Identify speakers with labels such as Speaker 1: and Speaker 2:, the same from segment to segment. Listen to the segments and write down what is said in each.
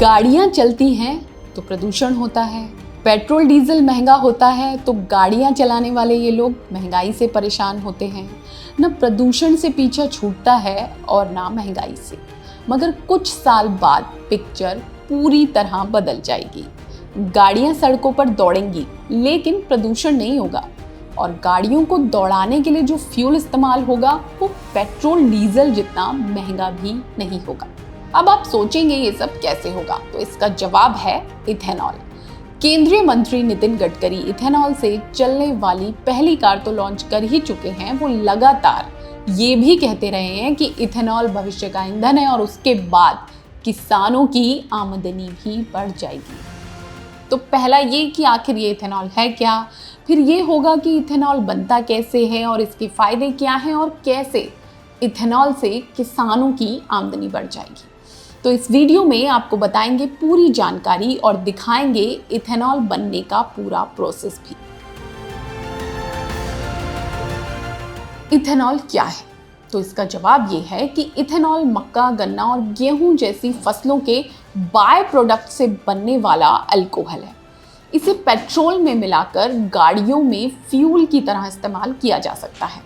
Speaker 1: गाड़ियां चलती हैं तो प्रदूषण होता है, पेट्रोल डीजल महंगा होता है तो गाड़ियां चलाने वाले ये लोग महंगाई से परेशान होते हैं। न प्रदूषण से पीछा छूटता है और ना महंगाई से। मगर कुछ साल बाद पिक्चर पूरी तरह बदल जाएगी। गाड़ियां सड़कों पर दौड़ेंगी लेकिन प्रदूषण नहीं होगा, और गाड़ियों को दौड़ाने के लिए जो फ्यूल इस्तेमाल होगा वो पेट्रोल डीजल जितना महंगा भी नहीं होगा। अब आप सोचेंगे ये सब कैसे होगा, तो इसका जवाब है इथेनॉल। केंद्रीय मंत्री नितिन गडकरी इथेनॉल से चलने वाली पहली कार तो लॉन्च कर ही चुके हैं। वो लगातार ये भी कहते रहे हैं कि इथेनॉल भविष्य का ईंधन है और उसके बाद किसानों की आमदनी भी बढ़ जाएगी। तो पहला ये कि आखिर ये इथेनॉल है क्या, फिर ये होगा कि इथेनॉल बनता कैसे है और इसके फायदे क्या हैं और कैसे इथेनॉल से किसानों की आमदनी बढ़ जाएगी। तो इस वीडियो में आपको बताएंगे पूरी जानकारी और दिखाएंगे इथेनॉल बनने का पूरा प्रोसेस भी। इथेनॉल क्या है? तो इसका जवाब ये है कि इथेनॉल मक्का, गन्ना और गेहूं जैसी फसलों के बाय प्रोडक्ट से बनने वाला अल्कोहल है। इसे पेट्रोल में मिलाकर गाड़ियों में फ्यूल की तरह इस्तेमाल किया जा सकता है।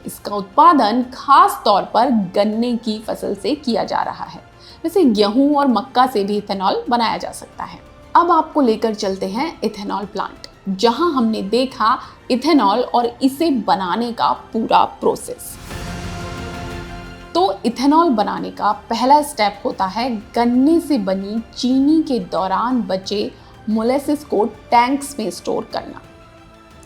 Speaker 1: इसका उत्पादन खास तौर पर गन्ने की फसल से किया जा रहा है। वैसे गेहूं और मक्का से भी इथेनॉल बनाया जा सकता है। अब आपको लेकर चलते हैं इथेनॉल प्लांट, जहां हमने देखा इथेनॉल और इसे बनाने का पूरा प्रोसेस। तो इथेनॉल बनाने का पहला स्टेप होता है गन्ने से बनी चीनी के दौरान बचे मोलेसिस को टैंक्स में स्टोर करना।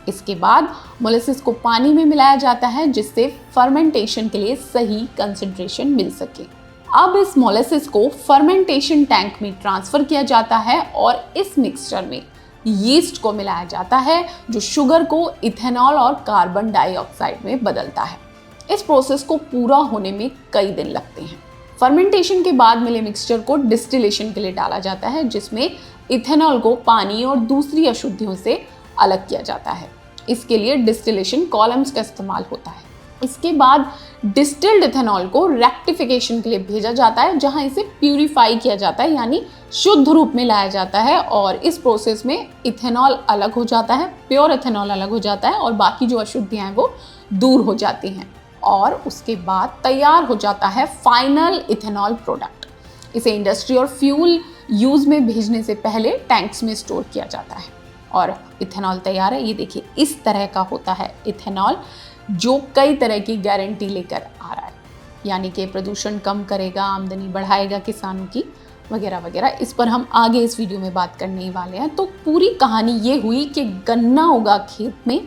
Speaker 1: इसके बाद मोलेसिस को पानी में मिलाया जाता है जिससे फर्मेंटेशन के लिए सही कंसंट्रेशन मिल सके। अब इस मोलेसिस को फर्मेंटेशन टैंक में ट्रांसफर किया जाता है और इस मिक्सचर में यीस्ट को मिलाया जाता है जो शुगर को इथेनॉल और कार्बन डाइऑक्साइड में बदलता है। इस प्रोसेस को पूरा होने में कई दिन लगते हैं। फर्मेंटेशन के बाद मिले मिक्सचर को डिस्टिलेशन के लिए डाला जाता है जिसमें इथेनॉल को पानी और दूसरी अशुद्धियों से अलग किया जाता है। इसके लिए डिस्टिलेशन कॉलम्स का इस्तेमाल होता है। इसके बाद डिस्टिल्ड इथेनॉल को रेक्टिफिकेशन के लिए भेजा जाता है जहां इसे प्यूरिफाई किया जाता है, यानी शुद्ध रूप में लाया जाता है। और इस प्रोसेस में इथेनॉल अलग हो जाता है, प्योर इथेनॉल अलग हो जाता है और बाकी जो अशुद्धियां हैं वो दूर हो जाती हैं। और उसके बाद तैयार हो जाता है फाइनल इथेनॉल प्रोडक्ट। इसे इंडस्ट्री और फ्यूल यूज में भेजने से पहले टैंक्स में स्टोर किया जाता है और इथेनॉल तैयार है। ये देखिए इस तरह का होता है इथेनॉल, जो कई तरह की गारंटी लेकर आ रहा है, यानी कि प्रदूषण कम करेगा, आमदनी बढ़ाएगा किसानों की, वगैरह वगैरह। इस पर हम आगे इस वीडियो में बात करने ही वाले हैं। तो पूरी कहानी ये हुई कि गन्ना उगा खेत में,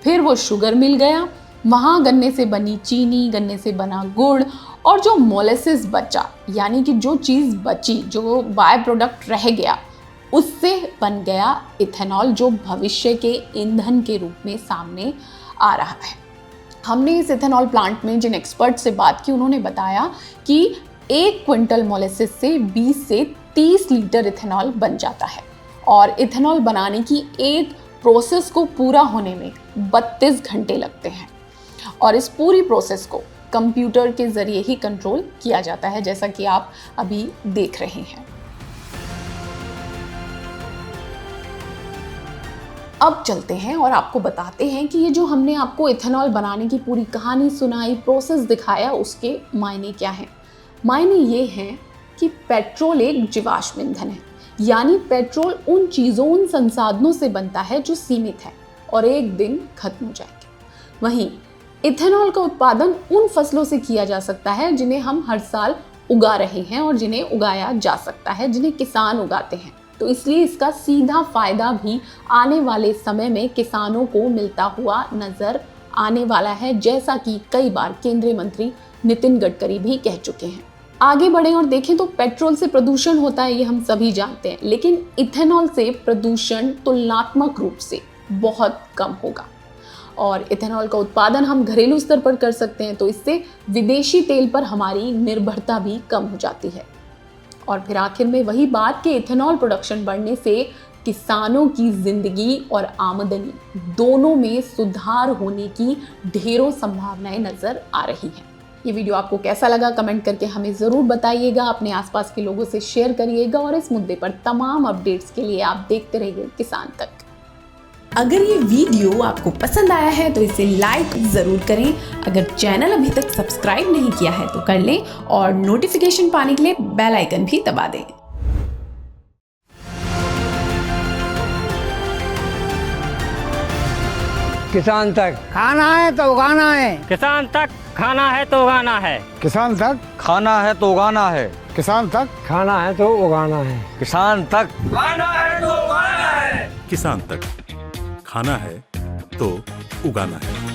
Speaker 1: फिर वो शुगर मिल गया, वहाँ गन्ने से बनी चीनी, गन्ने से बना गुड़, और जो मोलेसिस बचा, यानी कि जो चीज़ बची, जो बाय प्रोडक्ट रह गया, उससे बन गया इथेनॉल, जो भविष्य के ईंधन के रूप में सामने आ रहा है। हमने इस इथेनॉल प्लांट में जिन एक्सपर्ट से बात की उन्होंने बताया कि 1 क्विंटल मोलेसिस से 20 से 30 लीटर इथेनॉल बन जाता है और इथेनॉल बनाने की एक प्रोसेस को पूरा होने में 32 घंटे लगते हैं। और इस पूरी प्रोसेस को कंप्यूटर के जरिए ही कंट्रोल किया जाता है, जैसा कि आप अभी देख रहे हैं। अब चलते हैं और आपको बताते हैं कि ये जो हमने आपको इथेनॉल बनाने की पूरी कहानी सुनाई, प्रोसेस दिखाया, उसके मायने क्या हैं। मायने ये हैं कि पेट्रोल एक जीवाश्म ईंधन है, यानी पेट्रोल उन चीज़ों, उन संसाधनों से बनता है जो सीमित है और एक दिन खत्म हो जाएंगे। वहीं इथेनॉल का उत्पादन उन फसलों से किया जा सकता है जिन्हें हम हर साल उगा रहे हैं और जिन्हें उगाया जा सकता है, जिन्हें किसान उगाते हैं। तो इसलिए इसका सीधा फायदा भी आने वाले समय में किसानों को मिलता हुआ नजर आने वाला है, जैसा कि कई बार केंद्रीय मंत्री नितिन गडकरी भी कह चुके हैं। आगे बढ़ें और देखें तो पेट्रोल से प्रदूषण होता है, ये हम सभी जानते हैं, लेकिन इथेनॉल से प्रदूषण तुलनात्मक रूप से बहुत कम होगा। और इथेनॉल का उत्पादन हम घरेलू स्तर पर कर सकते हैं, तो इससे विदेशी तेल पर हमारी निर्भरता भी कम हो जाती है। और फिर आखिर में वही बात कि इथेनॉल प्रोडक्शन बढ़ने से किसानों की जिंदगी और आमदनी दोनों में सुधार होने की ढेरों संभावनाएं नजर आ रही हैं। ये वीडियो आपको कैसा लगा कमेंट करके हमें ज़रूर बताइएगा, अपने आसपास के लोगों से शेयर करिएगा और इस मुद्दे पर तमाम अपडेट्स के लिए आप देखते रहिए किसान तक। अगर ये वीडियो आपको पसंद आया है तो इसे लाइक ज़रूर करें। अगर चैनल अभी तक सब्सक्राइब नहीं किया है तो कर लें और नोटिफिकेशन पाने के लिए बेल आइकन भी दबा दें।
Speaker 2: किसान तक खाना है तो उगाना है,
Speaker 3: किसान तक खाना है तो उगाना है,
Speaker 4: किसान तक
Speaker 5: खाना है तो उगाना है,
Speaker 4: किसान तक
Speaker 2: खाना है तो उगाना है,
Speaker 5: किसान तक
Speaker 3: खाना है तो उगाना है,
Speaker 6: किसान तक खाना है तो उगाना है।